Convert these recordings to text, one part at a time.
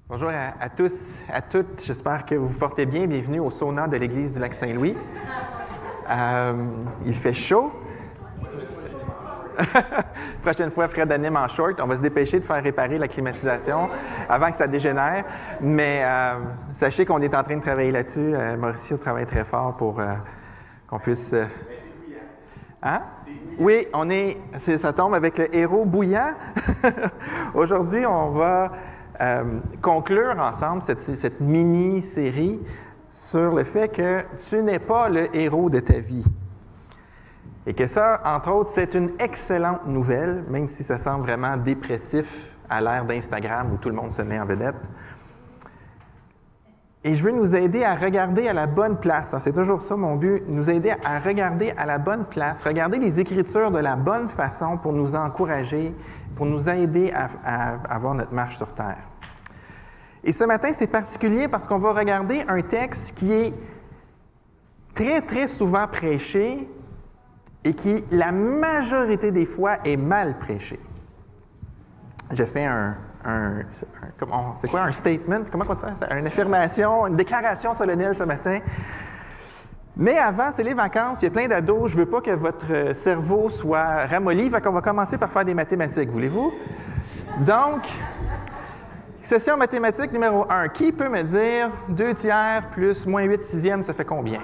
Bonjour à tous, à toutes. J'espère que vous vous portez bien. Bienvenue au sauna de l'Église du Lac-Saint-Louis. Il fait chaud. Prochaine fois, Fred anime en short. On va se dépêcher de faire réparer la climatisation avant que ça dégénère. Mais sachez qu'on est en train de travailler là-dessus. Mauricio travaille très fort pour qu'on puisse... Hein? Oui, ça tombe avec le héros bouillant. Aujourd'hui, on va conclure ensemble cette mini-série sur le fait que tu n'es pas le héros de ta vie. Et que ça, entre autres, c'est une excellente nouvelle, même si ça semble vraiment dépressif à l'ère d'Instagram où tout le monde se met en vedette. Et je veux nous aider à regarder à la bonne place. C'est toujours ça mon but, nous aider à regarder à la bonne place, regarder les Écritures de la bonne façon pour nous encourager, pour nous aider à avoir notre marche sur terre. Et ce matin, c'est particulier parce qu'on va regarder un texte qui est très, très souvent prêché et qui, la majorité des fois, est mal prêché. Je fais c'est quoi un statement? Comment on dit ça? Une affirmation, une déclaration solennelle ce matin. Mais avant, c'est les vacances, il y a plein d'ados, je ne veux pas que votre cerveau soit ramolli, fait qu'on va commencer par faire des mathématiques, voulez-vous? Donc, session mathématique numéro 1. Qui peut me dire 2 tiers plus moins 8 sixièmes, ça fait combien?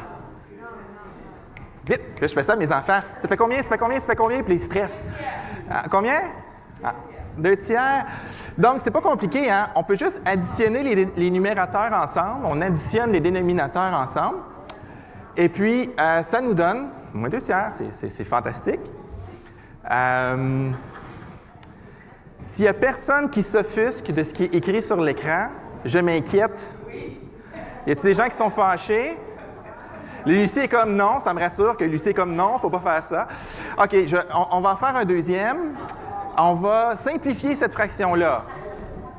Vite! Là, je fais ça à mes enfants. Ça fait combien? Ça fait combien? Ça fait combien? Puis ils stressent. Combien? 2 tiers. Donc, c'est pas compliqué, hein? On peut juste additionner les numérateurs ensemble. On additionne les dénominateurs ensemble. Et puis, ça nous donne moins 2 tiers. C'est fantastique. S'il n'y a personne qui s'offusque de ce qui est écrit sur l'écran, je m'inquiète. Y a-t-il des gens qui sont fâchés? Lucie est comme non, ça me rassure que Lucie est comme non, il ne faut pas faire ça. OK, on va en faire un deuxième. On va simplifier cette fraction-là.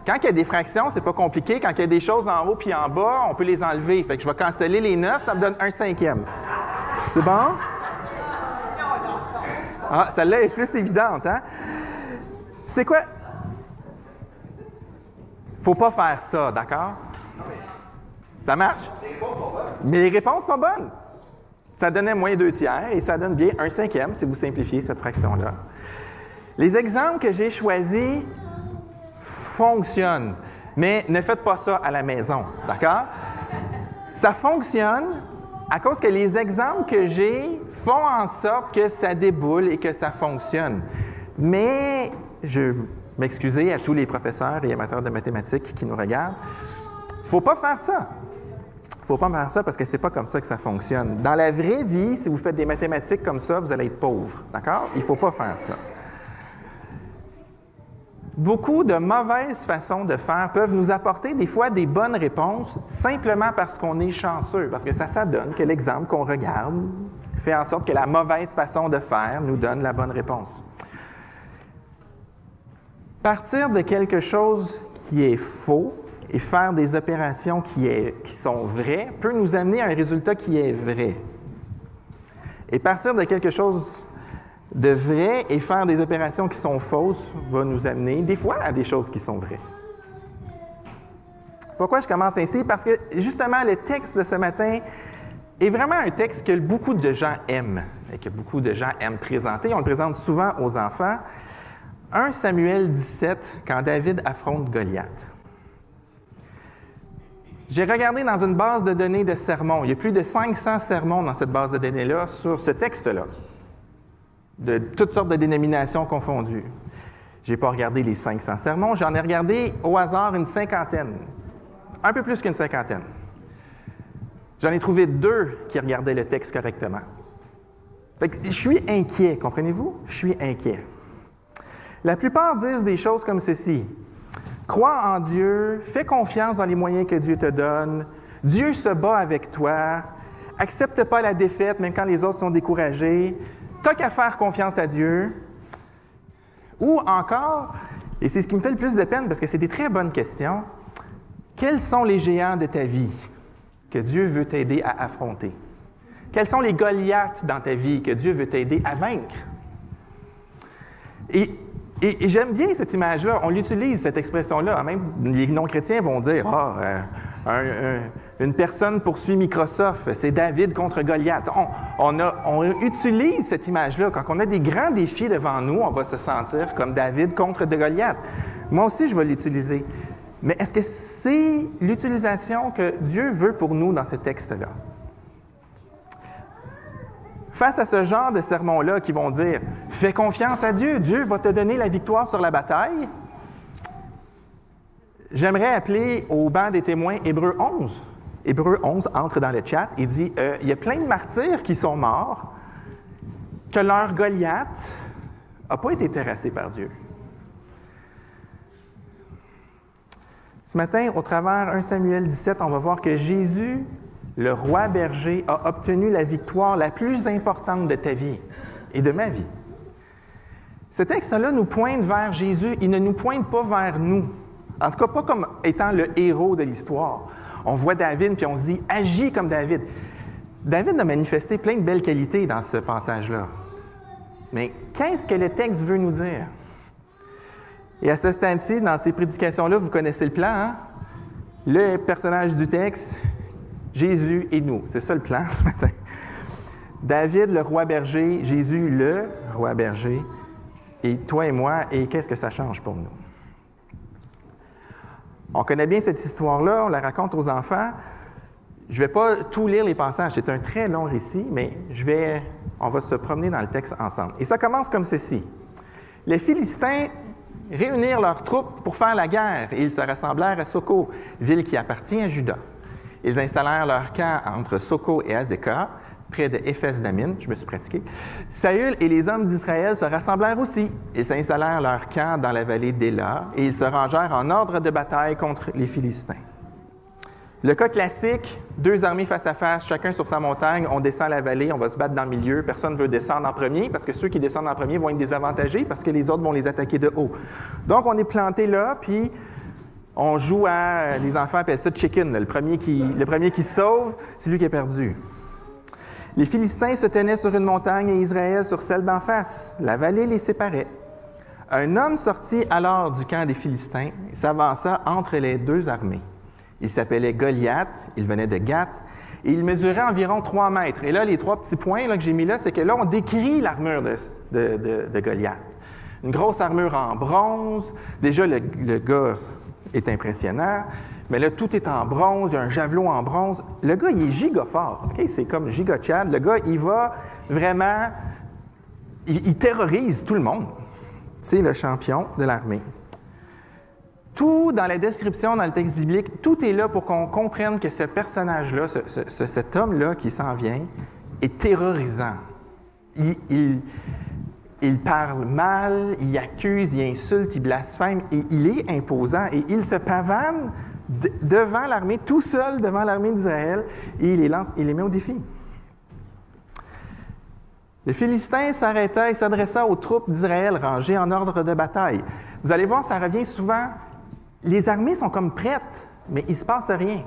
Quand il y a des fractions, c'est pas compliqué. Quand il y a des choses en haut puis en bas, on peut les enlever. Fait que je vais canceller les 9, ça me donne 1/5. C'est bon? Ah, celle-là est plus évidente, hein? C'est quoi? Faut pas faire ça, d'accord? Ça marche? Mais les réponses sont bonnes. Ça donnait moins 2 tiers et ça donne bien 1/5 si vous simplifiez cette fraction-là. Les exemples que j'ai choisis fonctionnent, mais ne faites pas ça à la maison, d'accord? Ça fonctionne à cause que les exemples que j'ai font en sorte que ça déboule et que ça fonctionne. Mais, je m'excuse à tous les professeurs et amateurs de mathématiques qui nous regardent, il ne faut pas faire ça. Il ne faut pas faire ça parce que ce n'est pas comme ça que ça fonctionne. Dans la vraie vie, si vous faites des mathématiques comme ça, vous allez être pauvre, d'accord? Il ne faut pas faire ça. Beaucoup de mauvaises façons de faire peuvent nous apporter des fois des bonnes réponses simplement parce qu'on est chanceux, parce que ça donne que l'exemple qu'on regarde fait en sorte que la mauvaise façon de faire nous donne la bonne réponse. Partir de quelque chose qui est faux et faire des opérations qui sont vraies peut nous amener à un résultat qui est vrai. Et partir de quelque chose de vrai et faire des opérations qui sont fausses va nous amener des fois à des choses qui sont vraies. Pourquoi je commence ainsi? Parce que justement, le texte de ce matin est vraiment un texte que beaucoup de gens aiment et que beaucoup de gens aiment présenter. On le présente souvent aux enfants. 1 Samuel 17, quand David affronte Goliath. J'ai regardé dans une base de données de sermons. Il y a plus de 500 sermons dans cette base de données-là sur ce texte-là, de toutes sortes de dénominations confondues. Je n'ai pas regardé les 500 sermons, j'en ai regardé au hasard une cinquantaine, un peu plus qu'une cinquantaine. J'en ai trouvé 2 qui regardaient le texte correctement. Fait que je suis inquiet, comprenez-vous? Je suis inquiet. La plupart disent des choses comme ceci. Crois en Dieu, fais confiance dans les moyens que Dieu te donne, Dieu se bat avec toi, accepte pas la défaite même quand les autres sont découragés, t'as qu'à faire confiance à Dieu. Ou encore, et c'est ce qui me fait le plus de peine parce que c'est des très bonnes questions, quels sont les géants de ta vie que Dieu veut t'aider à affronter? Quels sont les Goliaths dans ta vie que Dieu veut t'aider à vaincre? Et Et j'aime bien cette image-là. On l'utilise, cette expression-là. Même les non-chrétiens vont dire une personne poursuit Microsoft, c'est David contre Goliath. On utilise cette image-là. Quand on a des grands défis devant nous, on va se sentir comme David contre Goliath. Moi aussi, je vais l'utiliser. Mais est-ce que c'est l'utilisation que Dieu veut pour nous dans ce texte-là? Face à ce genre de sermons-là qui vont dire « Fais confiance à Dieu, Dieu va te donner la victoire sur la bataille », j'aimerais appeler au banc des témoins Hébreux 11. Hébreux 11 entre dans le chat et dit il y a plein de martyrs qui sont morts, que leur Goliath n'a pas été terrassé par Dieu. Ce matin, au travers 1 Samuel 17, on va voir que Jésus, le roi berger, a obtenu la victoire la plus importante de ta vie et de ma vie. Ce texte-là nous pointe vers Jésus, il ne nous pointe pas vers nous. En tout cas, pas comme étant le héros de l'histoire. On voit David, puis on se dit « Agis comme David ». David a manifesté plein de belles qualités dans ce passage-là. Mais qu'est-ce que le texte veut nous dire? Et à ce stade-ci, dans ces prédications-là, vous connaissez le plan, hein? Le personnage du texte, Jésus et nous. C'est ça le plan ce matin. David, le roi berger, Jésus, le roi berger, et toi et moi, et qu'est-ce que ça change pour nous? On connaît bien cette histoire-là, on la raconte aux enfants. Je ne vais pas tout lire les passages, c'est un très long récit, mais on va se promener dans le texte ensemble. Et ça commence comme ceci. Les Philistins réunirent leurs troupes pour faire la guerre, et ils se rassemblèrent à Soko, ville qui appartient à Juda. Ils installèrent leur camp entre Soko et Azekah, près de Éphes-Damin, je me suis pratiqué. Saül et les hommes d'Israël se rassemblèrent aussi. Ils s'installèrent leur camp dans la vallée d'Éla et ils se rangèrent en ordre de bataille contre les Philistins. Le cas classique, deux armées face à face, chacun sur sa montagne, on descend la vallée, on va se battre dans le milieu, personne ne veut descendre en premier parce que ceux qui descendent en premier vont être désavantagés parce que les autres vont les attaquer de haut. Donc, on est planté là, puis on joue à, les enfants appellent ça chicken, là. Le premier qui se sauve, c'est lui qui est perdu. Les Philistins se tenaient sur une montagne et Israël sur celle d'en face. La vallée les séparait. Un homme sortit alors du camp des Philistins et s'avança entre les deux armées. Il s'appelait Goliath, il venait de Gath, et il mesurait environ 3 mètres. Et là, les 3 petits points là, que j'ai mis là, c'est que là, on décrit l'armure de Goliath. Une grosse armure en bronze. Déjà, le gars est impressionnant. Mais là, tout est en bronze, il y a un javelot en bronze. Le gars, il est giga fort. Okay? C'est comme giga Chad. Le gars, il va vraiment... Il terrorise tout le monde. C'est le champion de l'armée. Tout dans la description, dans le texte biblique, tout est là pour qu'on comprenne que ce personnage-là, cet homme-là qui s'en vient, est terrorisant. Il parle mal, il accuse, il insulte, il blasphème, et il est imposant. Et il se pavane devant l'armée, tout seul devant l'armée d'Israël, et il les lance, il les met au défi. Le Philistin s'arrêta et s'adressa aux troupes d'Israël rangées en ordre de bataille. Vous allez voir, ça revient souvent. Les armées sont comme prêtes, mais il ne se passe rien.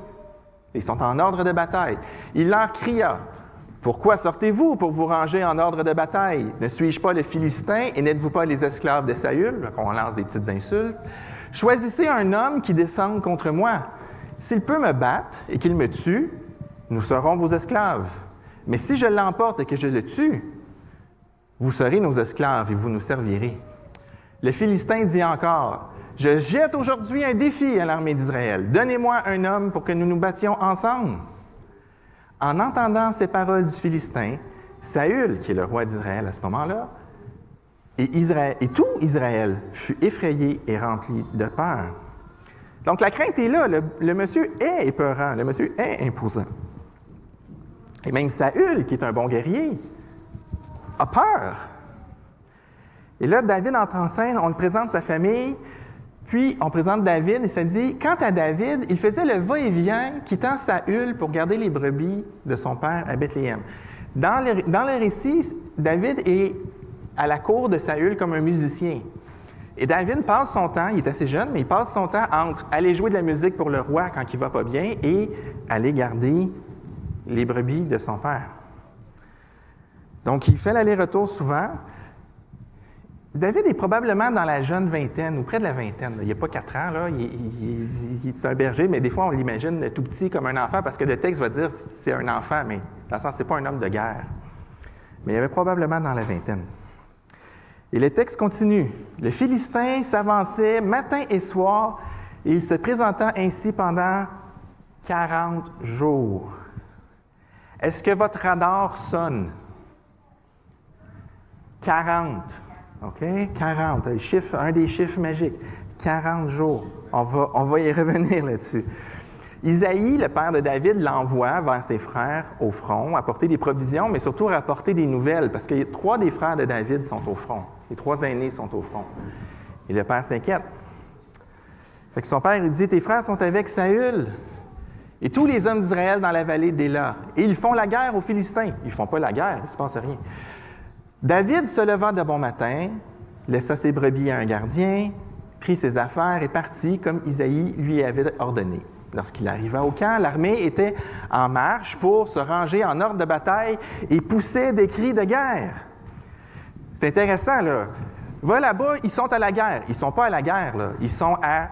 Ils sont en ordre de bataille. Il leur cria, « Pourquoi sortez-vous pour vous ranger en ordre de bataille? Ne suis-je pas le Philistin et n'êtes-vous pas les esclaves de Saül? » On lance des petites insultes. « Choisissez un homme qui descende contre moi. S'il peut me battre et qu'il me tue, nous serons vos esclaves. Mais si je l'emporte et que je le tue, vous serez nos esclaves et vous nous servirez. » Le Philistin dit encore, « Je jette aujourd'hui un défi à l'armée d'Israël. Donnez-moi un homme pour que nous nous battions ensemble. » En entendant ces paroles du Philistin, Saül, qui est le roi d'Israël à ce moment-là, et tout Israël fut effrayé et rempli de peur. Donc la crainte est là, le monsieur est épeurant, le monsieur est imposant. Et même Saül, qui est un bon guerrier, a peur. Et là, David entre en scène, on le présente sa famille, puis on présente David et ça dit, quant à David, il faisait le va-et-vient quittant Saül pour garder les brebis de son père à Bethléem. Dans le récit, David est à la cour de Saül comme un musicien. Et David passe son temps, il est assez jeune, mais il passe son temps entre aller jouer de la musique pour le roi quand il ne va pas bien et aller garder les brebis de son père. Donc, il fait l'aller-retour souvent. David est probablement dans la jeune vingtaine, ou près de la vingtaine. Il n'y a pas 4 ans, là. C'est un berger, mais des fois, on l'imagine tout petit comme un enfant, parce que le texte va dire que c'est un enfant, mais dans le sens, ce n'est pas un homme de guerre. Mais il avait probablement dans la vingtaine. Et le texte continue. Le Philistin s'avançait matin et soir, et il se présenta ainsi pendant 40 jours. Est-ce que votre radar sonne? 40. OK? 40. Un des chiffres magiques. 40 jours. On va y revenir là-dessus. Isaïe, le père de David, l'envoie vers ses frères au front, apporter des provisions, mais surtout rapporter des nouvelles, parce que 3 des frères de David sont au front. Les 3 aînés sont au front. Et le père s'inquiète. Fait que son père, il dit, « Tes frères sont avec Saül et tous les hommes d'Israël dans la vallée d'Éla. Et ils font la guerre aux Philistins. » Ils ne font pas la guerre, il ne se passe rien. David se leva de bon matin, laissa ses brebis à un gardien, prit ses affaires et partit comme Isaïe lui avait ordonné. Lorsqu'il arriva au camp, l'armée était en marche pour se ranger en ordre de bataille et poussait des cris de guerre. C'est intéressant, là. Va là-bas, ils sont à la guerre. Ils ne sont pas à la guerre, là.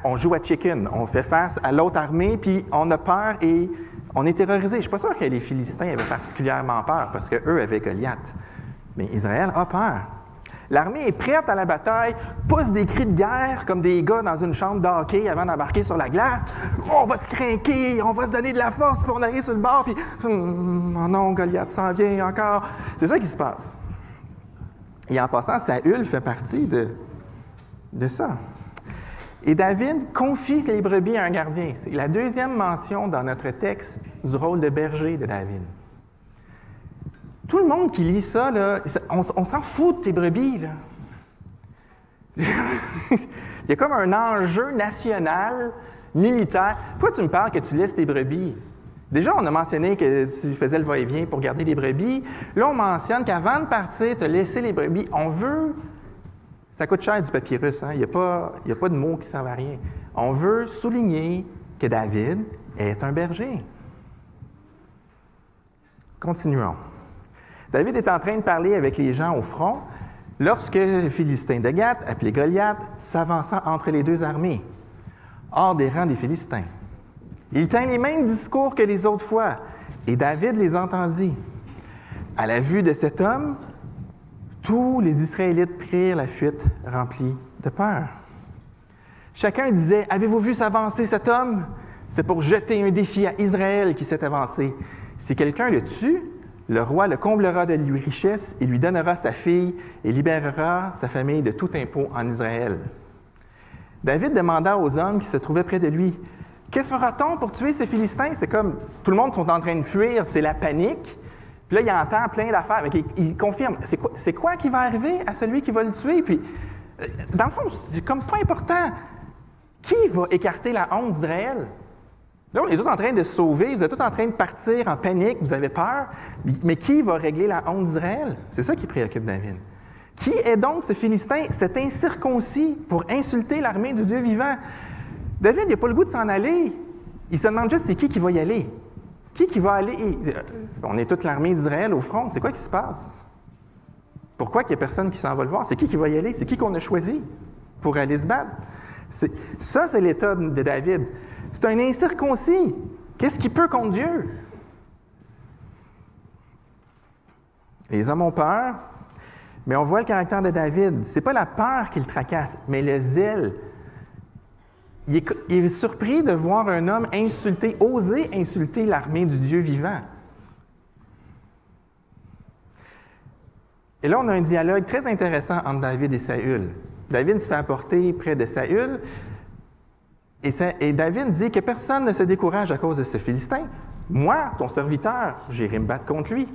On joue à chicken. On fait face à l'autre armée, puis on a peur et on est terrorisé. Je ne suis pas sûr que les Philistins avaient particulièrement peur parce qu'eux avaient Goliath. Mais Israël a peur. L'armée est prête à la bataille, pousse des cris de guerre comme des gars dans une chambre de hockey avant d'embarquer sur la glace. On va se craquer, on va se donner de la force pour en aller sur le bord, puis oh non, Goliath s'en vient encore. C'est ça qui se passe. Et en passant, Saül fait partie de ça. Et David confie les brebis à un gardien. C'est la deuxième mention dans notre texte du rôle de berger de David. Tout le monde qui lit ça, là, on s'en fout de tes brebis. Là. Il y a comme un enjeu national, militaire. Pourquoi tu me parles que tu laisses tes brebis? Déjà, on a mentionné que tu faisais le va-et-vient pour garder les brebis. Là, on mentionne qu'avant de partir, tu as laissé les brebis. On veut... Ça coûte cher du papyrus, hein? Il n'y a pas de mots qui ne servent à rien. On veut souligner que David est un berger. Continuons. David est en train de parler avec les gens au front lorsque le Philistin de Gath, appelé Goliath, s'avança entre les 2 armées, hors des rangs des Philistins. Il tint les mêmes discours que les autres fois, et David les entendit. À la vue de cet homme, tous les Israélites prirent la fuite remplis de peur. Chacun disait, « Avez-vous vu s'avancer cet homme? C'est pour jeter un défi à Israël qui s'est avancé. Si quelqu'un le tue, le roi le comblera de richesses et lui donnera sa fille et libérera sa famille de tout impôt en Israël. » David demanda aux hommes qui se trouvaient près de lui, « Que fera-t-on pour tuer ces Philistins? » C'est comme, tout le monde sont en train de fuir, c'est la panique. Puis là, il entend plein d'affaires. Il confirme, c'est quoi qui va arriver à celui qui va le tuer? Puis, dans le fond, c'est comme pas important. Qui va écarter la honte d'Israël? Là, on est tous en train de se sauver, vous êtes tous en train de partir en panique, vous avez peur, mais qui va régler la honte d'Israël? C'est ça qui préoccupe David. Qui est donc ce Philistin, cet incirconcis, pour insulter l'armée du Dieu vivant? David, il n'a pas le goût de s'en aller. Il se demande juste, c'est qui va y aller? Qui va aller? On est toute l'armée d'Israël au front, c'est quoi qui se passe? Pourquoi il n'y a personne qui s'en va le voir? C'est qui va y aller? C'est qui qu'on a choisi pour aller se battre? Ça, c'est l'état de David. C'est un incirconcis. Qu'est-ce qu'il peut contre Dieu? Les hommes ont peur, mais on voit le caractère de David. Ce n'est pas la peur qui le tracasse, mais le zèle. Il est surpris de voir un homme oser insulter l'armée du Dieu vivant. Et là, on a un dialogue très intéressant entre David et Saül. David se fait apporter près de Saül, et David dit que personne ne se décourage à cause de ce Philistin. Moi, ton serviteur, j'irai me battre contre lui.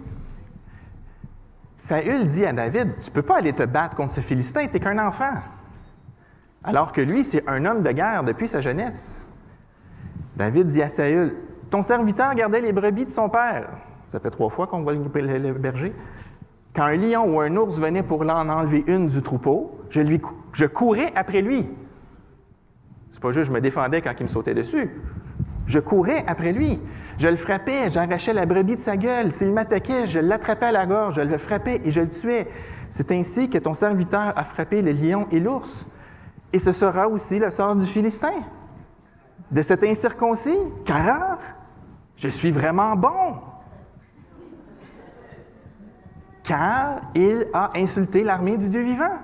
Saül dit à David, tu ne peux pas aller te battre contre ce Philistin, tu n'es qu'un enfant. Alors que lui, c'est un homme de guerre depuis sa jeunesse. David dit à Saül, ton serviteur gardait les brebis de son père. Ça fait 3 fois qu'on voit le berger. Quand un lion ou un ours venait pour en enlever une du troupeau, je courais après lui. C'est pas juste je me défendais quand il me sautait dessus. Je courais après lui. Je le frappais, j'arrachais la brebis de sa gueule. S'il m'attaquait, je l'attrapais à la gorge, je le frappais et je le tuais. C'est ainsi que ton serviteur a frappé le lion et l'ours. Et ce sera aussi le sort du Philistin. De cet incirconcis, car je suis vraiment bon. Car il a insulté l'armée du Dieu vivant.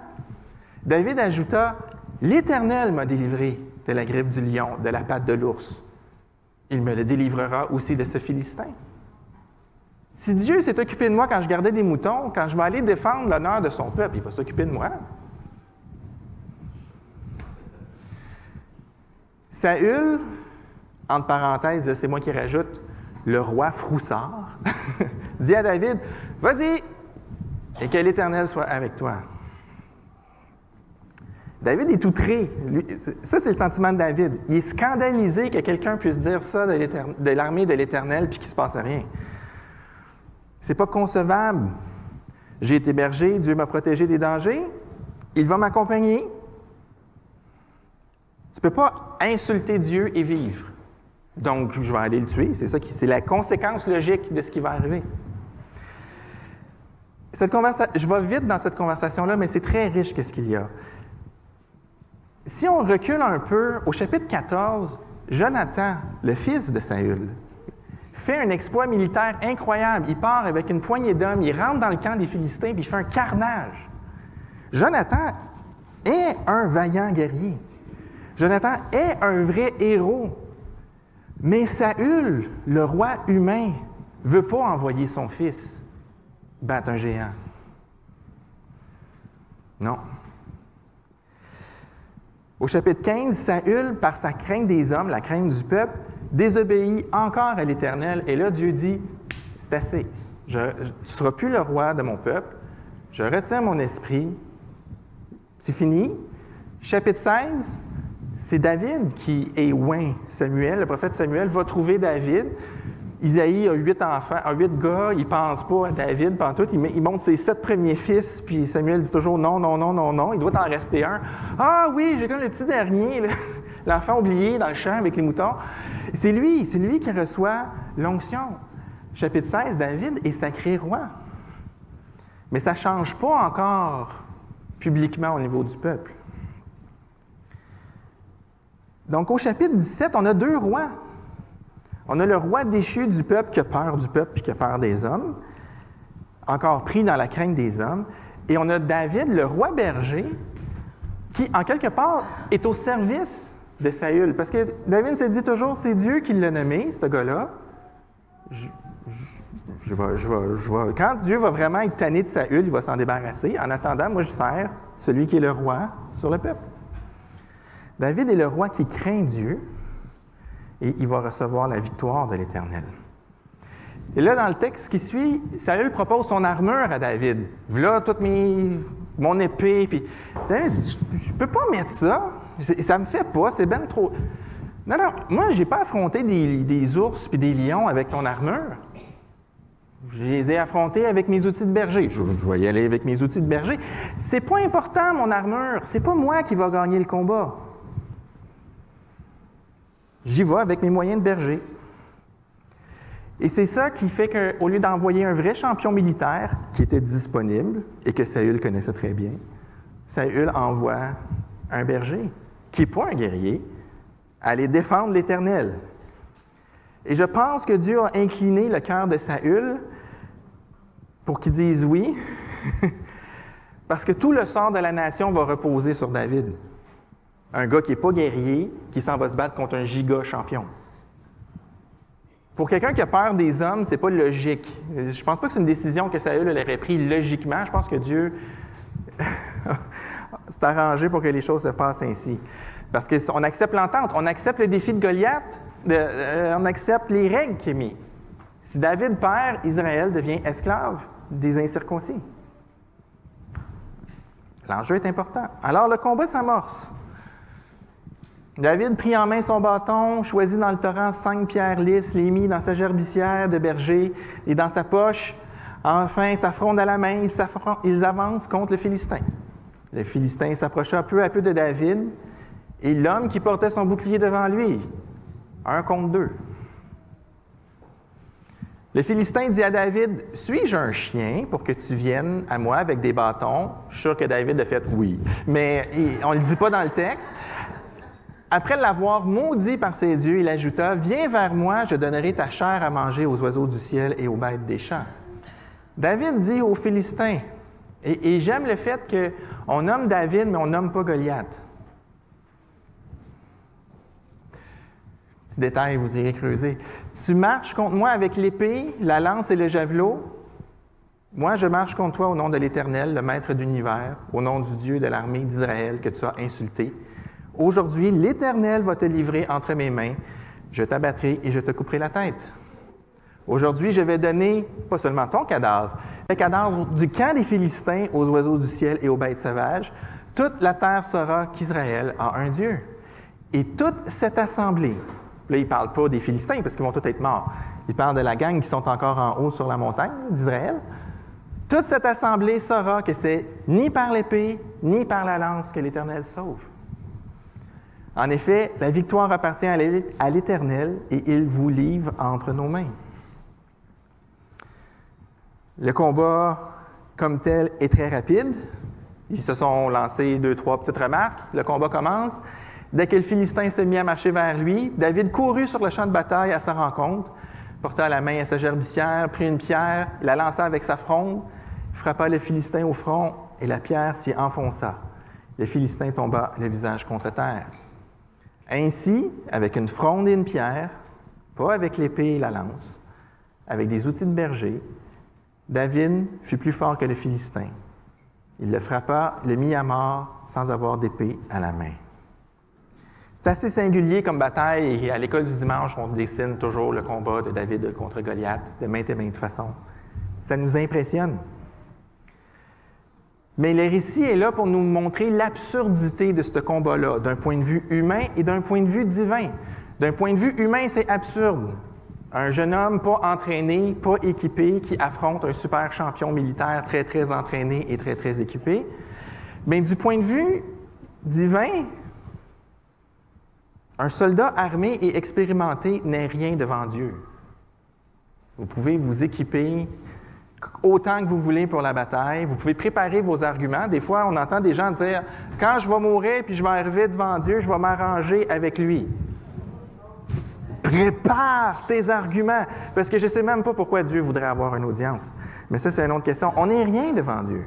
David ajouta, « L'Éternel m'a délivré de la griffe du lion, de la patte de l'ours. Il me le délivrera aussi de ce Philistin. » Si Dieu s'est occupé de moi quand je gardais des moutons, quand je vais aller défendre l'honneur de son peuple, il va s'occuper de moi. Saül, entre parenthèses, c'est moi qui rajoute, le roi Froussard, dit à David, « Vas-y, et que l'Éternel soit avec toi. » David est outré. Ça, c'est le sentiment de David. Il est scandalisé que quelqu'un puisse dire ça de l'armée de l'Éternel puis qu'il ne se passe rien. C'est pas concevable. J'ai été berger, Dieu m'a protégé des dangers, il va m'accompagner. Tu ne peux pas insulter Dieu et vivre. Donc, je vais aller le tuer. C'est la conséquence logique de ce qui va arriver. Je vais vite dans cette conversation-là, mais c'est très riche qu'est-ce qu'il y a. Si on recule un peu, au chapitre 14, Jonathan, le fils de Saül, fait un exploit militaire incroyable. Il part avec une poignée d'hommes, il rentre dans le camp des Philistins, puis il fait un carnage. Jonathan est un vaillant guerrier. Jonathan est un vrai héros. Mais Saül, le roi humain, ne veut pas envoyer son fils battre un géant. Non. Au chapitre 15, Saül, par sa crainte des hommes, la crainte du peuple, désobéit encore à l'Éternel. Et là, Dieu dit, c'est assez. Tu ne seras plus le roi de mon peuple. Je retire mon esprit. C'est fini. Chapitre 16, c'est David qui est oint Samuel. Le prophète Samuel va trouver David. Isaïe a 8 enfants, a 8 gars, il ne pense pas à David pantoute, il montre ses 7 premiers fils, puis Samuel dit toujours non, non, non, non, non, il doit en rester un. Ah oui, j'ai comme le petit dernier, là, l'enfant oublié dans le champ avec les moutons. C'est lui qui reçoit l'onction. Chapitre 16, David est sacré roi. Mais ça ne change pas encore publiquement au niveau du peuple. Donc au chapitre 17, on a 2 rois. On a le roi déchu du peuple qui a peur du peuple et qui a peur des hommes, encore pris dans la crainte des hommes. Et on a David, le roi berger, qui, en quelque part, est au service de Saül. Parce que David se dit toujours, c'est Dieu qui l'a nommé, ce gars-là. Quand Dieu va vraiment être tanné de Saül, il va s'en débarrasser. En attendant, moi, je sers celui qui est le roi sur le peuple. David est le roi qui craint Dieu. Et il va recevoir la victoire de l'Éternel. Et là, dans le texte qui suit, Saül propose son armure à David. Voilà toute mon épée. Puis David dit, je ne peux pas mettre ça. Ça ne me fait pas, c'est bien trop. Non, moi, je n'ai pas affronté des ours et des lions avec ton armure. Je les ai affrontés avec mes outils de berger. Je vais y aller avec mes outils de berger. C'est pas important, mon armure. C'est pas moi qui va gagner le combat. J'y vais avec mes moyens de berger. Et c'est ça qui fait qu'au lieu d'envoyer un vrai champion militaire qui était disponible et que Saül connaissait très bien, Saül envoie un berger qui n'est pas un guerrier aller défendre l'Éternel. Et je pense que Dieu a incliné le cœur de Saül pour qu'il dise oui, parce que tout le sort de la nation va reposer sur David. Un gars qui n'est pas guerrier, qui s'en va se battre contre un giga champion. Pour quelqu'un qui a peur des hommes, c'est pas logique. Je ne pense pas que c'est une décision que Saül aurait prise logiquement. Je pense que Dieu s'est arrangé pour que les choses se passent ainsi. Parce qu'on accepte l'entente, on accepte le défi de Goliath, on accepte les règles qu'il a mises. Si David perd, Israël devient esclave des incirconcis. L'enjeu est important. Alors le combat s'amorce. David prit en main son bâton, choisit dans le torrent 5 pierres lisses, les mit dans sa gerbicière de berger et dans sa poche. Enfin, sa fronde à la main, ils avancent contre le Philistin. Le Philistin s'approcha peu à peu de David, et l'homme qui portait son bouclier devant lui 1 contre 2. Le Philistin dit à David, « Suis-je un chien pour que tu viennes à moi avec des bâtons? » Je suis sûr que David a fait « oui », mais on ne le dit pas dans le texte. Après l'avoir maudit par ses dieux, il ajouta, « Viens vers moi, je donnerai ta chair à manger aux oiseaux du ciel et aux bêtes des champs. » David dit aux Philistins, et j'aime le fait qu'on nomme David, mais on nomme pas Goliath. Petit détail, vous irez creuser. Tu marches contre moi avec l'épée, la lance et le javelot. Moi, je marche contre toi au nom de l'Éternel, le Maître d'univers, au nom du Dieu de l'armée d'Israël que tu as insulté. Aujourd'hui, l'Éternel va te livrer entre mes mains. Je t'abattrai et je te couperai la tête. Aujourd'hui, je vais donner, pas seulement ton cadavre, le cadavre du camp des Philistins aux oiseaux du ciel et aux bêtes sauvages. Toute la terre saura qu'Israël a un Dieu. Et toute cette assemblée, là, il ne parle pas des Philistins parce qu'ils vont tous être morts. Il parle de la gang qui sont encore en haut sur la montagne d'Israël. Toute cette assemblée saura que c'est ni par l'épée, ni par la lance que l'Éternel sauve. En effet, la victoire appartient à l'Éternel et il vous livre entre nos mains. Le combat, comme tel, est très rapide. Ils se sont lancés 2-3 petites remarques. Le combat commence. Dès que le Philistin se mit à marcher vers lui, David courut sur le champ de bataille à sa rencontre, porta la main à sa gerbicière, prit une pierre, la lança avec sa fronde, frappa le Philistin au front et la pierre s'y enfonça. Le Philistin tomba le visage contre terre. Ainsi, avec une fronde et une pierre, pas avec l'épée et la lance, avec des outils de berger, David fut plus fort que le Philistin. Il le frappa, le mit à mort sans avoir d'épée à la main. C'est assez singulier comme bataille et à l'école du dimanche, on dessine toujours le combat de David contre Goliath de maintes et maintes façons. Ça nous impressionne. Mais le récit est là pour nous montrer l'absurdité de ce combat-là, d'un point de vue humain et d'un point de vue divin. D'un point de vue humain, c'est absurde. Un jeune homme pas entraîné, pas équipé, qui affronte un super champion militaire très, très entraîné et très, très équipé. Mais du point de vue divin, un soldat armé et expérimenté n'est rien devant Dieu. Vous pouvez vous équiper autant que vous voulez pour la bataille. Vous pouvez préparer vos arguments. Des fois, on entend des gens dire « Quand je vais mourir puis je vais arriver devant Dieu, je vais m'arranger avec lui. » Prépare tes arguments, parce que je ne sais même pas pourquoi Dieu voudrait avoir une audience. Mais ça, c'est une autre question. On n'est rien devant Dieu.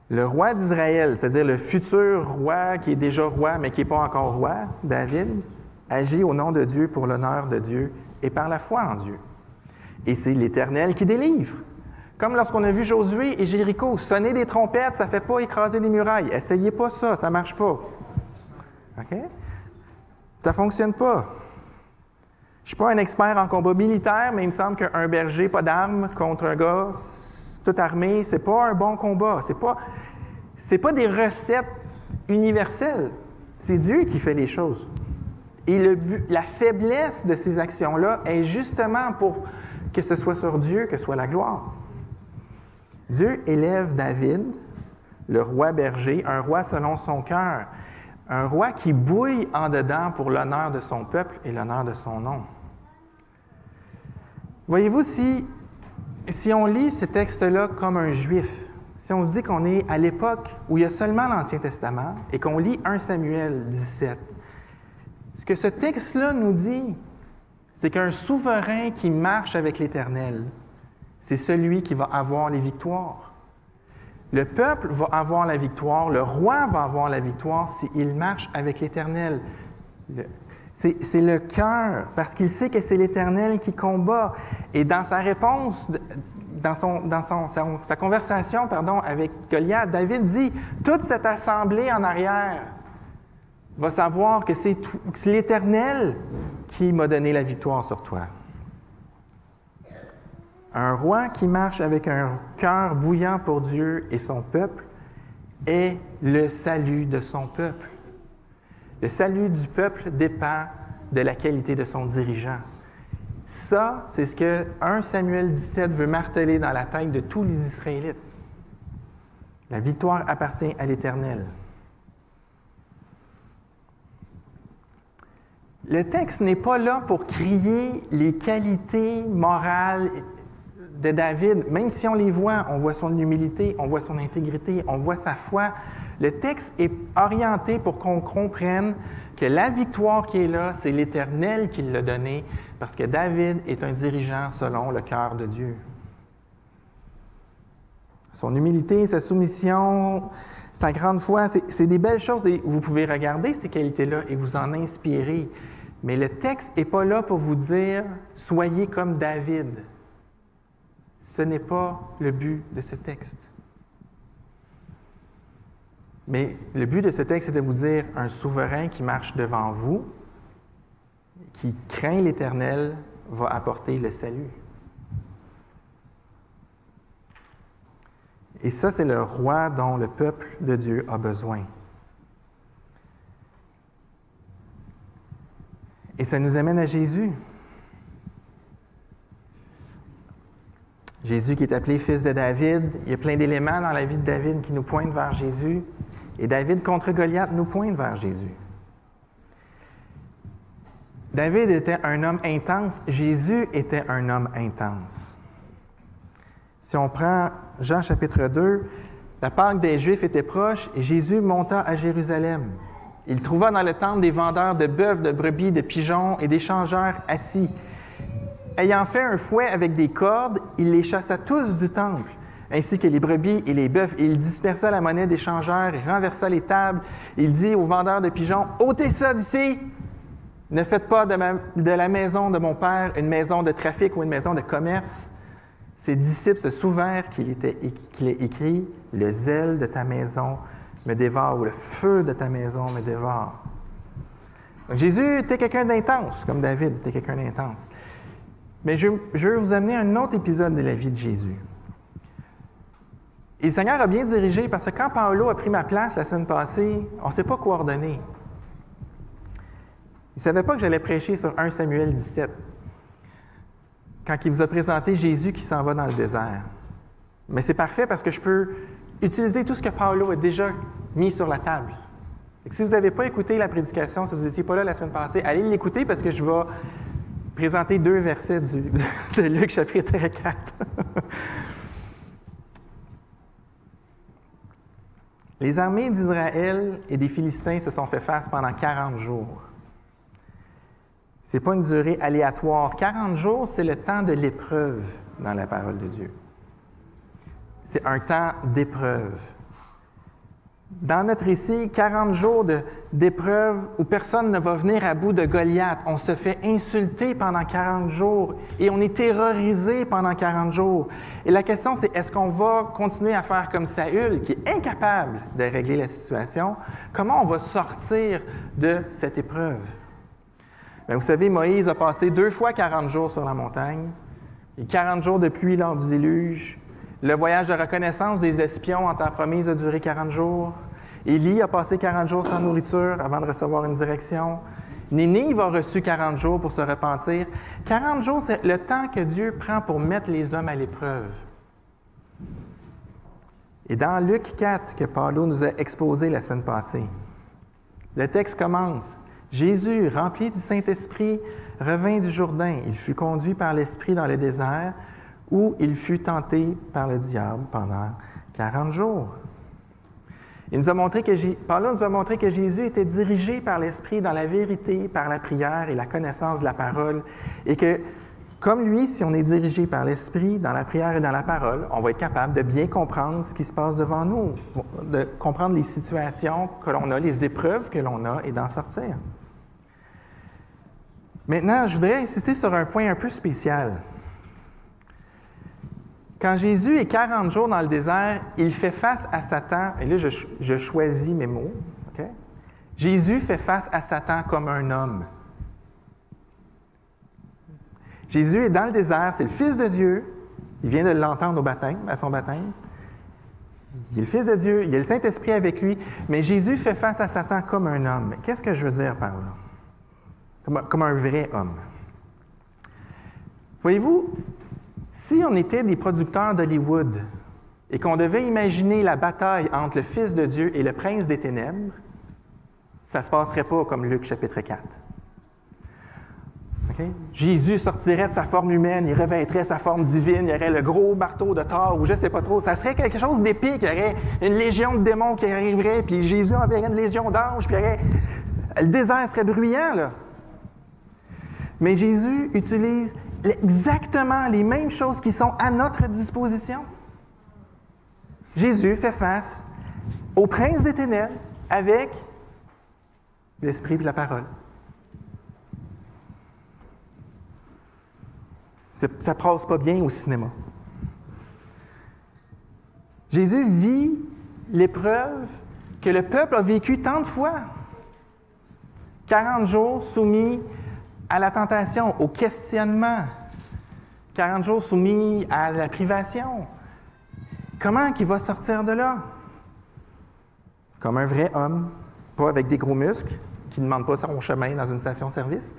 Le roi d'Israël, c'est-à-dire le futur roi qui est déjà roi, mais qui n'est pas encore roi, David, agit au nom de Dieu pour l'honneur de Dieu et par la foi en Dieu. Et c'est l'Éternel qui délivre. Comme lorsqu'on a vu Josué et Jéricho sonner des trompettes, ça ne fait pas écraser des murailles. Essayez pas ça, ça ne marche pas. OK? Ça ne fonctionne pas. Je ne suis pas un expert en combat militaire, mais il me semble qu'un berger, pas d'armes, contre un gars tout armé, ce n'est pas un bon combat. C'est pas des recettes universelles. C'est Dieu qui fait les choses. Et la faiblesse de ces actions-là est justement pour que ce soit sur Dieu que soit la gloire. Dieu élève David, le roi berger, un roi selon son cœur, un roi qui bouille en dedans pour l'honneur de son peuple et l'honneur de son nom. Voyez-vous, si on lit ces textes-là comme un juif, si on se dit qu'on est à l'époque où il y a seulement l'Ancien Testament et qu'on lit 1 Samuel 17, ce que ce texte-là nous dit, c'est qu'un souverain qui marche avec l'Éternel, c'est celui qui va avoir les victoires. Le peuple va avoir la victoire, le roi va avoir la victoire s'il marche avec l'Éternel. C'est le cœur, parce qu'il sait que c'est l'Éternel qui combat. Et dans sa réponse, dans sa conversation avec Goliath, David dit, toute cette assemblée en arrière va savoir que c'est l'Éternel qui m'a donné la victoire sur toi. Un roi qui marche avec un cœur bouillant pour Dieu et son peuple est le salut de son peuple. Le salut du peuple dépend de la qualité de son dirigeant. Ça, c'est ce que 1 Samuel 17 veut marteler dans la tête de tous les Israélites. La victoire appartient à l'Éternel. Le texte n'est pas là pour crier les qualités morales de David. Même si on les voit, on voit son humilité, on voit son intégrité, on voit sa foi. Le texte est orienté pour qu'on comprenne que la victoire qui est là, c'est l'Éternel qui l'a donnée, parce que David est un dirigeant selon le cœur de Dieu. Son humilité, sa soumission, sa grande foi, c'est des belles choses et vous pouvez regarder ces qualités-là et vous en inspirer. Mais le texte n'est pas là pour vous dire « Soyez comme David ». Ce n'est pas le but de ce texte. Mais le but de ce texte, c'est de vous dire un souverain qui marche devant vous, qui craint l'Éternel, va apporter le salut. Et ça, c'est le roi dont le peuple de Dieu a besoin. Et ça nous amène à Jésus. Jésus qui est appelé fils de David. Il y a plein d'éléments dans la vie de David qui nous pointent vers Jésus. Et David contre Goliath nous pointe vers Jésus. David était un homme intense. Jésus était un homme intense. Si on prend Jean chapitre 2, la Pâque des Juifs était proche et Jésus monta à Jérusalem. Il trouva dans le temple des vendeurs de bœufs, de brebis, de pigeons et des changeurs assis. Ayant fait un fouet avec des cordes, il les chassa tous du temple, ainsi que les brebis et les bœufs. Et il dispersa la monnaie des changeurs et renversa les tables. Il dit aux vendeurs de pigeons, « Ôtez ça d'ici! Ne faites pas de la maison de mon père une maison de trafic ou une maison de commerce. » Ses disciples se souvinrent qu'il est écrit, « Le zèle de ta maison me dévore » ou « Le feu de ta maison me dévore ». Donc, Jésus était quelqu'un d'intense, comme David était quelqu'un d'intense. Mais je veux vous amener à un autre épisode de la vie de Jésus. Et le Seigneur a bien dirigé, parce que quand Paolo a pris ma place la semaine passée, on ne s'est pas coordonné. Il ne savait pas que j'allais prêcher sur 1 Samuel 17, quand il vous a présenté Jésus qui s'en va dans le désert. Mais c'est parfait parce que je peux utiliser tout ce que Paolo a déjà mis sur la table. Et si vous n'avez pas écouté la prédication, si vous n'étiez pas là la semaine passée, allez l'écouter parce que je vais présenter 2 versets de Luc chapitre 4. Les armées d'Israël et des Philistins se sont fait face pendant 40 jours. Ce n'est pas une durée aléatoire. 40 jours, c'est le temps de l'épreuve dans la parole de Dieu. C'est un temps d'épreuve. Dans notre récit, 40 jours d'épreuve où personne ne va venir à bout de Goliath. On se fait insulter pendant 40 jours et on est terrorisé pendant 40 jours. Et la question, c'est est-ce qu'on va continuer à faire comme Saül, qui est incapable de régler la situation? Comment on va sortir de cette épreuve? Bien, vous savez, Moïse a passé 2 fois 40 jours sur la montagne, et 40 jours de pluie lors du déluge. Le voyage de reconnaissance des espions en terre promise a duré 40 jours. Élie a passé 40 jours sans nourriture avant de recevoir une direction. Ninive a reçu 40 jours pour se repentir. 40 jours, c'est le temps que Dieu prend pour mettre les hommes à l'épreuve. Et dans Luc 4, que Paolo nous a exposé la semaine passée, le texte commence. Jésus, rempli du Saint-Esprit, revint du Jourdain. Il fut conduit par l'Esprit dans le désert, où il fut tenté par le diable pendant 40 jours. Paolo nous a montré que Jésus était dirigé par l'Esprit dans la vérité, par la prière et la connaissance de la parole, et que, comme lui, si on est dirigé par l'Esprit dans la prière et dans la parole, on va être capable de bien comprendre ce qui se passe devant nous, de comprendre les situations que l'on a, les épreuves que l'on a, et d'en sortir. Maintenant, je voudrais insister sur un point un peu spécial. Quand Jésus est 40 jours dans le désert, il fait face à Satan, et là je choisis mes mots, okay? Jésus fait face à Satan comme un homme. Jésus est dans le désert, c'est le Fils de Dieu, il vient de l'entendre au baptême, à son baptême. Il est le Fils de Dieu, il a le Saint-Esprit avec lui, mais Jésus fait face à Satan comme un homme. Qu'est-ce que je veux dire par là? Comme un vrai homme. Voyez-vous, si on était des producteurs d'Hollywood et qu'on devait imaginer la bataille entre le Fils de Dieu et le prince des ténèbres, ça ne se passerait pas comme Luc chapitre 4. Okay? Jésus sortirait de sa forme humaine, il revêtrait sa forme divine, il y aurait le gros marteau de Thor, ou je ne sais pas trop. Ça serait quelque chose d'épique. Il y aurait une légion de démons qui arriverait, puis Jésus enverrait une légion d'anges, puis le désert serait bruyant, là. Mais Jésus utilise exactement les mêmes choses qui sont à notre disposition. Jésus fait face au prince des ténèbres avec l'Esprit et la parole. Ça ne passe pas bien au cinéma. Jésus vit l'épreuve que le peuple a vécue tant de fois. 40 jours soumis à la tentation, au questionnement. 40 jours soumis à la privation. Comment il va sortir de là? Comme un vrai homme, pas avec des gros muscles, qui ne demande pas son chemin dans une station-service.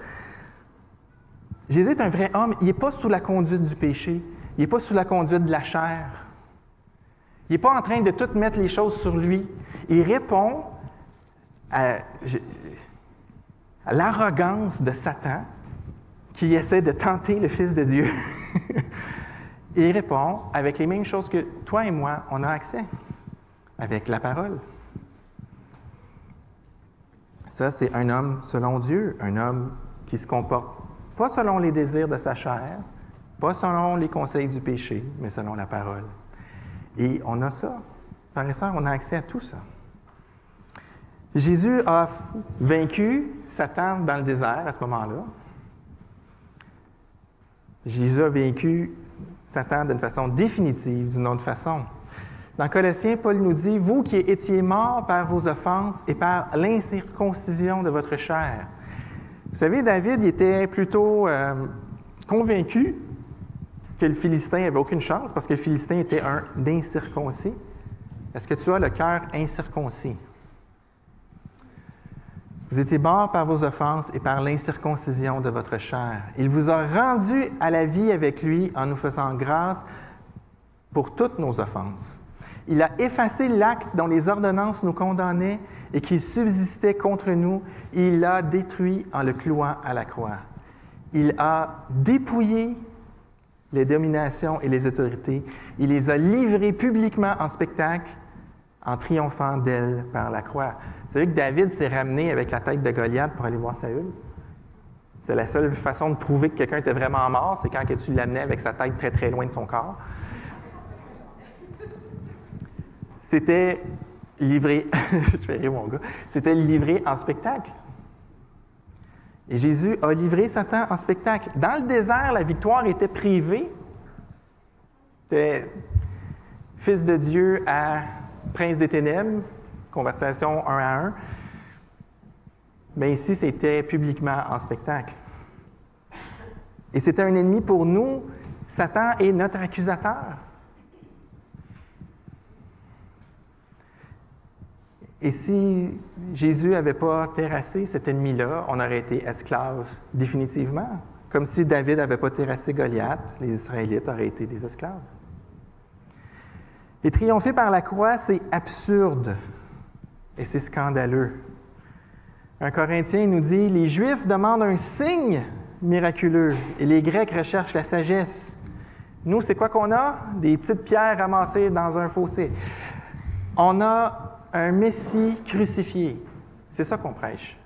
Jésus est un vrai homme. Il n'est pas sous la conduite du péché. Il n'est pas sous la conduite de la chair. Il n'est pas en train de tout mettre les choses sur lui. Il répond à l'arrogance de Satan qui essaie de tenter le Fils de Dieu. Il répond avec les mêmes choses que toi et moi, on a accès, avec la parole. Ça, c'est un homme selon Dieu, un homme qui se comporte pas selon les désirs de sa chair, pas selon les conseils du péché, mais selon la parole. Et on a ça. Frères et sœurs, on a accès à tout ça. Jésus a vaincu Satan dans le désert à ce moment-là. Jésus a vaincu Satan d'une façon définitive, d'une autre façon. Dans Colossiens, Paul nous dit « Vous qui étiez morts par vos offenses et par l'incirconcision de votre chair. » Vous savez, David il était plutôt convaincu que le Philistin n'avait aucune chance parce que le Philistin était un incirconcis. Est-ce que tu as le cœur incirconcis? Vous étiez morts par vos offenses et par l'incirconcision de votre chair. Il vous a rendus à la vie avec lui en nous faisant grâce pour toutes nos offenses. Il a effacé l'acte dont les ordonnances nous condamnaient et qui subsistait contre nous, et il l'a détruit en le clouant à la croix. Il a dépouillé les dominations et les autorités. Il les a livrées publiquement en spectacle en triomphant d'elles par la croix. Vous savez que David s'est ramené avec la tête de Goliath pour aller voir Saül? C'est la seule façon de prouver que quelqu'un était vraiment mort, c'est quand tu l'amenais avec sa tête très très loin de son corps. C'était livré, je vais rire mon gars, c'était livré en spectacle. Et Jésus a livré Satan en spectacle. Dans le désert, la victoire était privée. C'était Fils de Dieu à Prince des ténèbres, conversation 1 à 1. Mais ici, c'était publiquement en spectacle. Et c'était un ennemi pour nous. Satan est notre accusateur. Et si Jésus n'avait pas terrassé cet ennemi-là, on aurait été esclaves définitivement. Comme si David n'avait pas terrassé Goliath, les Israélites auraient été des esclaves. Et triompher par la croix, c'est absurde et c'est scandaleux. Un Corinthien nous dit « Les Juifs demandent un signe miraculeux et les Grecs recherchent la sagesse. » Nous, c'est quoi qu'on a? Des petites pierres ramassées dans un fossé. On a un Messie crucifié. C'est ça qu'on prêche.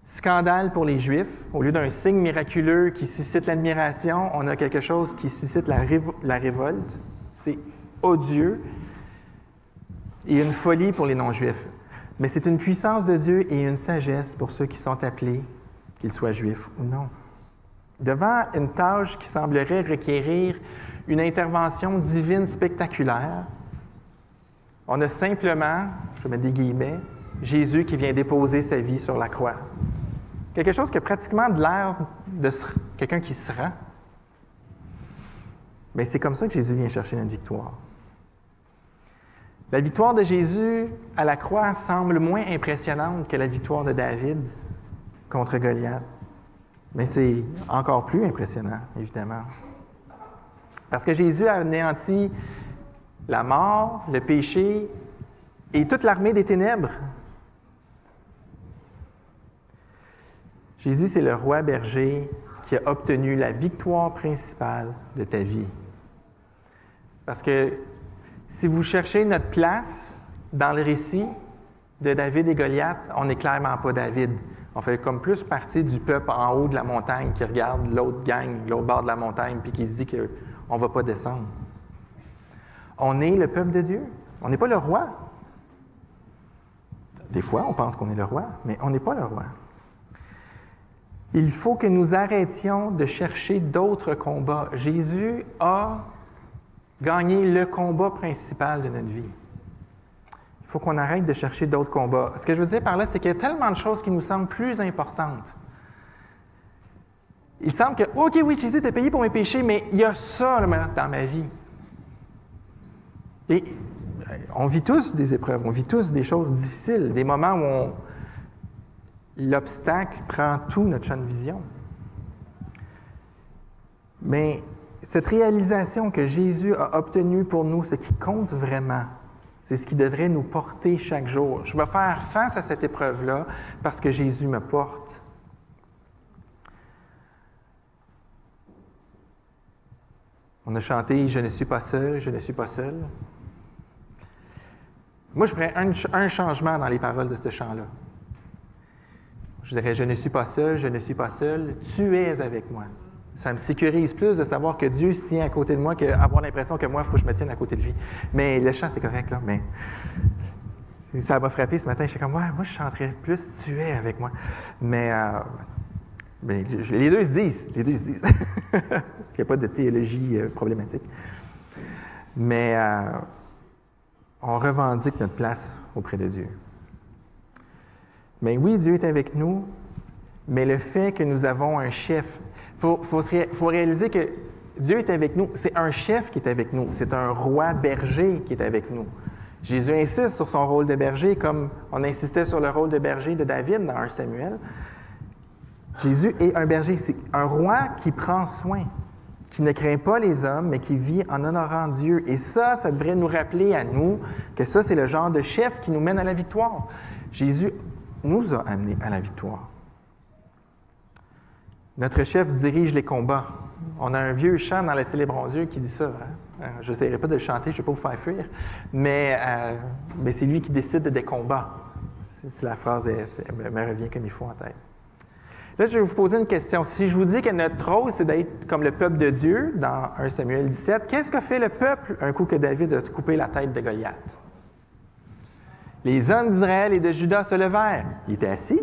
Scandale pour les Juifs. Au lieu d'un signe miraculeux qui suscite l'admiration, on a quelque chose qui suscite la révolte. C'est odieux et une folie pour les non-Juifs. Mais c'est une puissance de Dieu et une sagesse pour ceux qui sont appelés, qu'ils soient Juifs ou non. Devant une tâche qui semblerait requérir une intervention divine spectaculaire, on a simplement, je vais mettre des guillemets, Jésus qui vient déposer sa vie sur la croix. Quelque chose qui a pratiquement de l'air de quelqu'un qui se rend. Mais c'est comme ça que Jésus vient chercher notre victoire. La victoire de Jésus à la croix semble moins impressionnante que la victoire de David contre Goliath. Mais c'est encore plus impressionnant, évidemment. Parce que Jésus a anéanti la mort, le péché et toute l'armée des ténèbres. Jésus, c'est le roi berger qui a obtenu la victoire principale de ta vie. Parce que si vous cherchez notre place dans le récit de David et Goliath, on n'est clairement pas David. On fait comme plus partie du peuple en haut de la montagne qui regarde l'autre gang, l'autre bord de la montagne, puis qui se dit qu'on ne va pas descendre. On est le peuple de Dieu. On n'est pas le roi. Des fois, on pense qu'on est le roi, mais on n'est pas le roi. Il faut que nous arrêtions de chercher d'autres combats. Jésus a gagné le combat principal de notre vie. Il faut qu'on arrête de chercher d'autres combats. Ce que je veux dire par là, c'est qu'il y a tellement de choses qui nous semblent plus importantes. Il semble que, OK, oui, Jésus t'a payé pour mes péchés, mais il y a ça là, dans ma vie. Et on vit tous des épreuves, on vit tous des choses difficiles, des moments où l'obstacle prend tout notre champ de vision. Mais cette réalisation que Jésus a obtenue pour nous, ce qui compte vraiment, c'est ce qui devrait nous porter chaque jour. Je vais faire face à cette épreuve-là parce que Jésus me porte. On a chanté « Je ne suis pas seul, je ne suis pas seul ». Moi, je ferais un changement dans les paroles de ce chant-là. Je dirais « Je ne suis pas seul, je ne suis pas seul, tu es avec moi ». Ça me sécurise plus de savoir que Dieu se tient à côté de moi qu'avoir l'impression que moi, il faut que je me tienne à côté de lui. Mais le chant, c'est correct, là, mais ça m'a frappé ce matin. Je suis comme « Ouais, moi, je chanterais plus « Tu es avec moi ». Mais les deux se disent, Parce qu'il n'y a pas de théologie problématique. Mais on revendique notre place auprès de Dieu. Mais oui, Dieu est avec nous, mais le fait que nous avons un chef, il faut réaliser que Dieu est avec nous, c'est un chef qui est avec nous, c'est un roi berger qui est avec nous. Jésus insiste sur son rôle de berger, comme on insistait sur le rôle de berger de David dans 1 Samuel. Jésus est un berger, c'est un roi qui prend soin, qui ne craint pas les hommes, mais qui vit en honorant Dieu. Et ça devrait nous rappeler à nous que ça, c'est le genre de chef qui nous mène à la victoire. Jésus nous a amenés à la victoire. Notre chef dirige les combats. On a un vieux chant dans la Célébrons Dieu qui dit ça. Hein? Je n'essaierai pas de le chanter, je ne vais pas vous faire fuir, mais c'est lui qui décide des combats. Si la phrase me revient comme il faut en tête. Là, je vais vous poser une question. Si je vous dis que notre rôle, c'est d'être comme le peuple de Dieu, dans 1 Samuel 17, qu'est-ce que fait le peuple un coup que David a coupé la tête de Goliath? Les hommes d'Israël et de Juda se levèrent. Il était assis.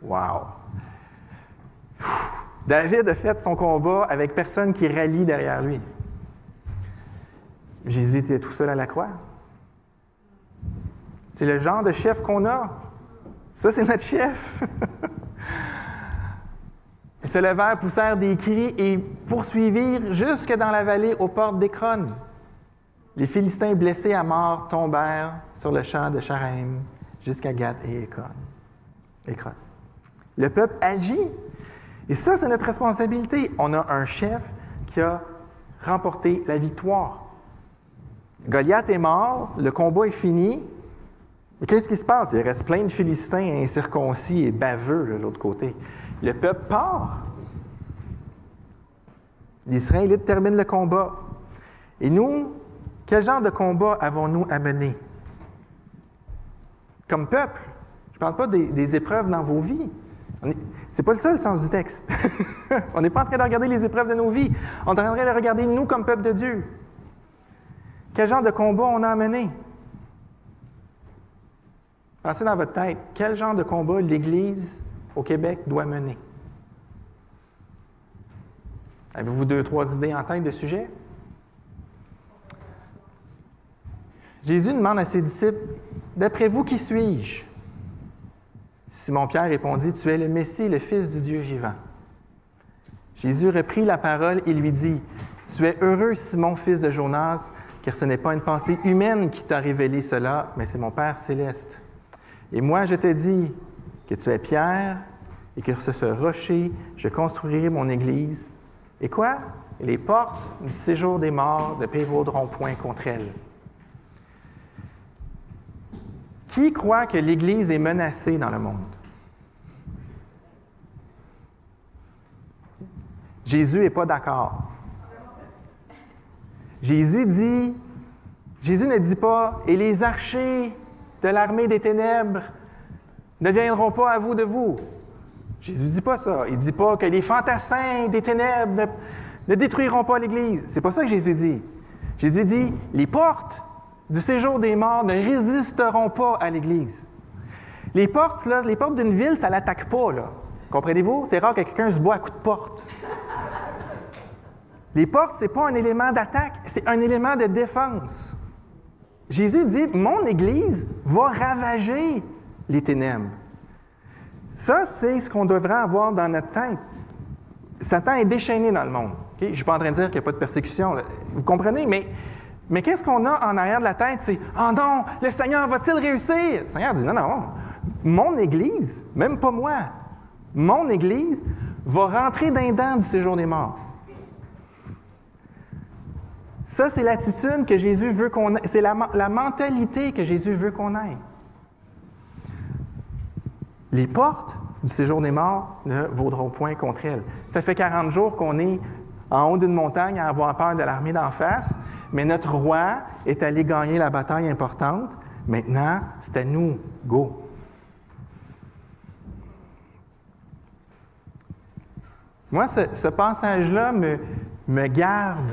Wow! David a fait son combat avec personne qui rallie derrière lui. Jésus était tout seul à la croix. C'est le genre de chef qu'on a. Ça, c'est notre chef. Ils se levèrent, poussèrent des cris et poursuivirent jusque dans la vallée aux portes d'Écron. Les Philistins blessés à mort tombèrent sur le champ de Charaim jusqu'à Gath et Écron. Le peuple agit. Et ça, c'est notre responsabilité. On a un chef qui a remporté la victoire. Goliath est mort, le combat est fini. Mais qu'est-ce qui se passe? Il reste plein de Philistins incirconcis et baveux de l'autre côté. Le peuple part. Les Israélites terminent le combat. Et nous, quel genre de combat avons-nous à mener? Comme peuple, je ne parle pas des épreuves dans vos vies. C'est pas le seul sens du texte. On n'est pas en train de regarder les épreuves de nos vies. On est en train de regarder nous comme peuple de Dieu. Quel genre de combat on a à mener? Pensez dans votre tête, quel genre de combat l'Église au Québec doit mener? Avez-vous 2-3 idées en tête de sujet? Jésus demande à ses disciples, « D'après vous, qui suis-je? » Simon-Pierre répondit, « Tu es le Messie, le Fils du Dieu vivant. » Jésus reprit la parole et lui dit, « Tu es heureux, Simon, fils de Jonas, car ce n'est pas une pensée humaine qui t'a révélé cela, mais c'est mon Père céleste. Et moi, je te dis que tu es Pierre, et que sur ce rocher, je construirai mon Église. Et quoi? Et les portes du séjour des morts ne prévaudront point contre elle. » Qui croit que l'Église est menacée dans le monde? Jésus n'est pas d'accord. Jésus ne dit pas « Et les archers de l'armée des ténèbres ne viendront pas à vous de vous. » Jésus ne dit pas ça. Il ne dit pas que les fantassins des ténèbres ne détruiront pas l'Église. C'est pas ça que Jésus dit. Jésus dit « Les portes du séjour des morts ne résisteront pas à l'Église. » Les portes d'une ville, ça ne l'attaque pas, là. Comprenez-vous? C'est rare que quelqu'un se boit à coups de porte. Les portes, ce n'est pas un élément d'attaque, c'est un élément de défense. Jésus dit « Mon Église va ravager les ténèbres. » Ça, c'est ce qu'on devrait avoir dans notre tête. Satan est déchaîné dans le monde. Okay? Je ne suis pas en train de dire qu'il n'y a pas de persécution. Vous comprenez? Mais qu'est-ce qu'on a en arrière de la tête? C'est « Oh non, le Seigneur va-t-il réussir? » Le Seigneur dit « Non, non, mon Église, même pas moi, mon Église va rentrer dans les dents du séjour des morts. » Ça, c'est l'attitude que Jésus veut qu'on ait. C'est la mentalité que Jésus veut qu'on ait. Les portes du séjour des morts ne vaudront point contre elle. Ça fait 40 jours qu'on est en haut d'une montagne à avoir peur de l'armée d'en face, mais notre roi est allé gagner la bataille importante. Maintenant, c'est à nous. Go! Moi, ce passage-là me garde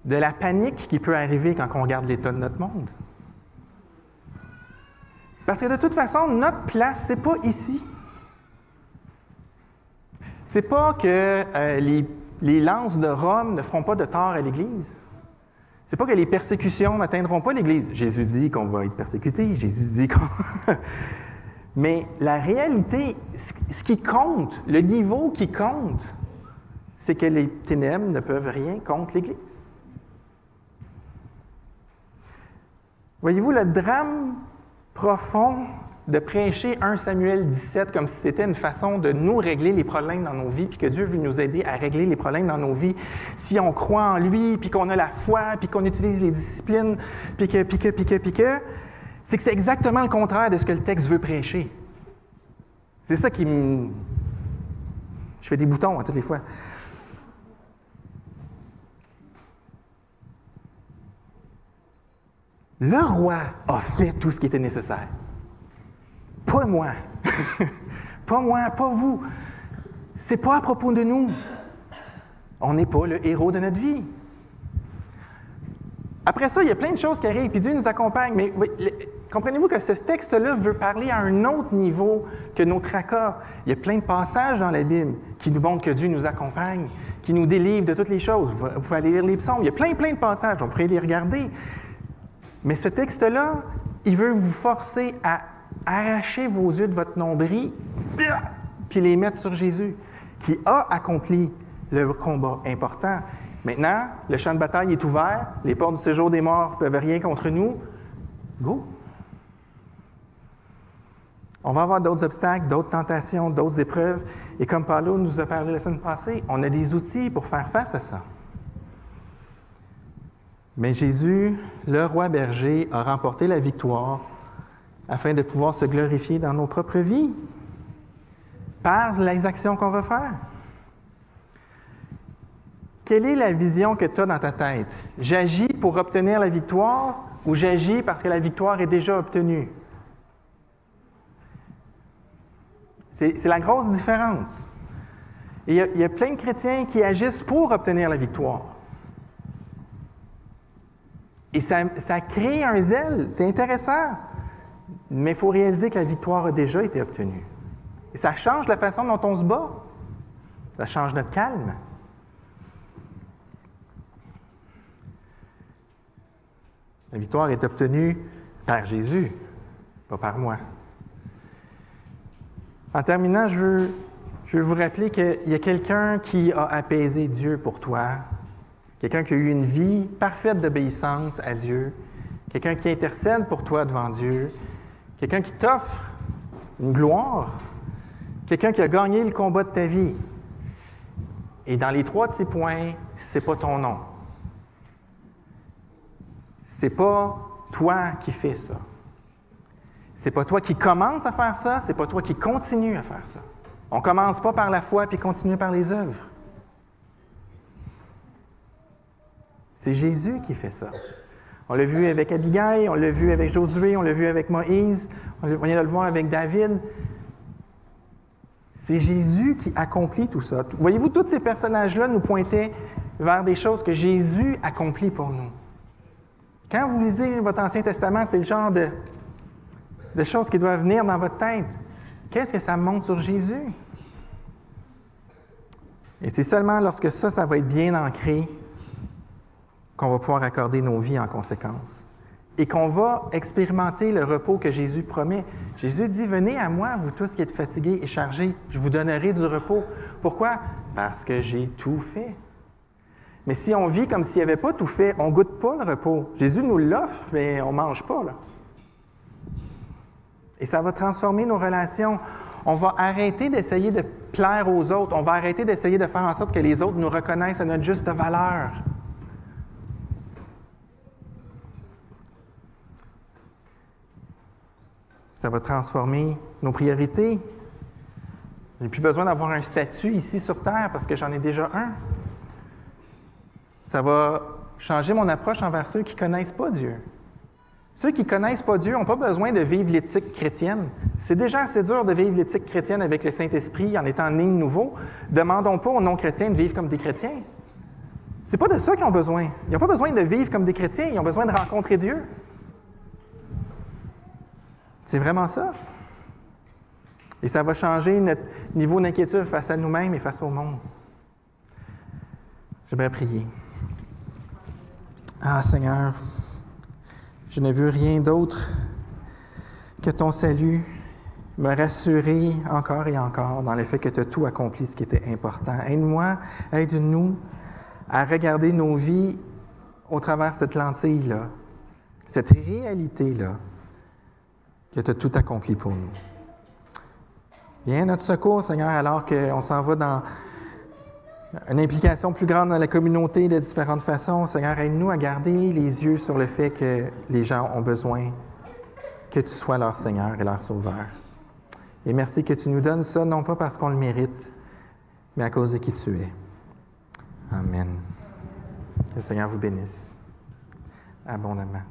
de la panique qui peut arriver quand on regarde l'état de notre monde. Parce que de toute façon, notre place, c'est pas ici. C'est pas que les lances de Rome ne feront pas de tort à l'Église. C'est pas que les persécutions n'atteindront pas l'Église. Jésus dit qu'on va être persécuté. Jésus dit qu'on... Mais la réalité, ce qui compte, le niveau qui compte, c'est que les ténèbres ne peuvent rien contre l'Église. Voyez-vous, le drame profond de prêcher 1 Samuel 17 comme si c'était une façon de nous régler les problèmes dans nos vies, puis que Dieu veut nous aider à régler les problèmes dans nos vies si on croit en lui, puis qu'on a la foi, puis qu'on utilise les disciplines, puis que, c'est que c'est exactement le contraire de ce que le texte veut prêcher. C'est ça qui me... Je fais des boutons à toutes les fois. Le roi a fait tout ce qui était nécessaire. Pas moi. Pas moi, pas vous. C'est pas à propos de nous. On n'est pas le héros de notre vie. Après ça, il y a plein de choses qui arrivent, puis Dieu nous accompagne. Mais comprenez-vous que ce texte-là veut parler à un autre niveau que nos tracas. Il y a plein de passages dans la Bible qui nous montrent que Dieu nous accompagne, qui nous délivre de toutes les choses. Vous pouvez aller lire les psaumes. Il y a plein de passages. On pourrait les regarder. Mais ce texte-là, il veut vous forcer à arracher vos yeux de votre nombril puis les mettre sur Jésus, qui a accompli le combat important. Maintenant, le champ de bataille est ouvert, les portes du séjour des morts ne peuvent rien contre nous. Go! On va avoir d'autres obstacles, d'autres tentations, d'autres épreuves. Et comme Paulo nous a parlé la semaine passée, on a des outils pour faire face à ça. Mais Jésus, le roi berger, a remporté la victoire afin de pouvoir se glorifier dans nos propres vies par les actions qu'on va faire. Quelle est la vision que tu as dans ta tête? J'agis pour obtenir la victoire ou j'agis parce que la victoire est déjà obtenue? C'est la grosse différence. Et il y a plein de chrétiens qui agissent pour obtenir la victoire. Et ça crée un zèle. C'est intéressant. Mais il faut réaliser que la victoire a déjà été obtenue. Et ça change la façon dont on se bat. Ça change notre calme. La victoire est obtenue par Jésus, pas par moi. En terminant, je veux vous rappeler qu'il y a quelqu'un qui a apaisé Dieu pour toi, quelqu'un qui a eu une vie parfaite d'obéissance à Dieu, quelqu'un qui intercède pour toi devant Dieu, quelqu'un qui t'offre une gloire, quelqu'un qui a gagné le combat de ta vie. Et dans les 3 petits points, c'est pas ton nom. C'est pas toi qui fais ça. C'est pas toi qui commence à faire ça, c'est pas toi qui continue à faire ça. On commence pas par la foi puis continue par les œuvres. C'est Jésus qui fait ça. On l'a vu avec Abigail, on l'a vu avec Josué, on l'a vu avec Moïse, on vient de le voir avec David. C'est Jésus qui accomplit tout ça. Voyez-vous, tous ces personnages-là nous pointaient vers des choses que Jésus accomplit pour nous. Quand vous lisez votre Ancien Testament, c'est le genre de choses qui doivent venir dans votre tête. Qu'est-ce que ça montre sur Jésus? Et c'est seulement lorsque ça va être bien ancré qu'on va pouvoir accorder nos vies en conséquence. Et qu'on va expérimenter le repos que Jésus promet. Jésus dit, « Venez à moi, vous tous qui êtes fatigués et chargés, je vous donnerai du repos. » Pourquoi? Parce que j'ai tout fait. Mais si on vit comme s'il n'y avait pas tout fait, on ne goûte pas le repos. Jésus nous l'offre, mais on ne mange pas, là. Et ça va transformer nos relations. On va arrêter d'essayer de plaire aux autres. On va arrêter d'essayer de faire en sorte que les autres nous reconnaissent à notre juste valeur. Ça va transformer nos priorités. Je n'ai plus besoin d'avoir un statut ici sur Terre parce que j'en ai déjà un. Ça va changer mon approche envers ceux qui ne connaissent pas Dieu. Ceux qui ne connaissent pas Dieu n'ont pas besoin de vivre l'éthique chrétienne. C'est déjà assez dur de vivre l'éthique chrétienne avec le Saint-Esprit en étant né de nouveau. Demandons pas aux non-chrétiens de vivre comme des chrétiens. C'est pas de ça qu'ils ont besoin. Ils n'ont pas besoin de vivre comme des chrétiens, ils ont besoin de rencontrer Dieu. C'est vraiment ça. Et ça va changer notre niveau d'inquiétude face à nous-mêmes et face au monde. J'aimerais prier. Ah, Seigneur, je n'ai vu rien d'autre que ton salut me rassurer encore et encore dans le fait que tu as tout accompli ce qui était important. Aide-moi, aide-nous à regarder nos vies au travers de cette lentille-là, cette réalité-là, que tu as tout accompli pour nous. Viens notre secours, Seigneur, alors qu'on s'en va dans une implication plus grande dans la communauté de différentes façons. Seigneur, aide-nous à garder les yeux sur le fait que les gens ont besoin que tu sois leur Seigneur et leur Sauveur. Et merci que tu nous donnes ça, non pas parce qu'on le mérite, mais à cause de qui tu es. Amen. Que le Seigneur vous bénisse abondamment.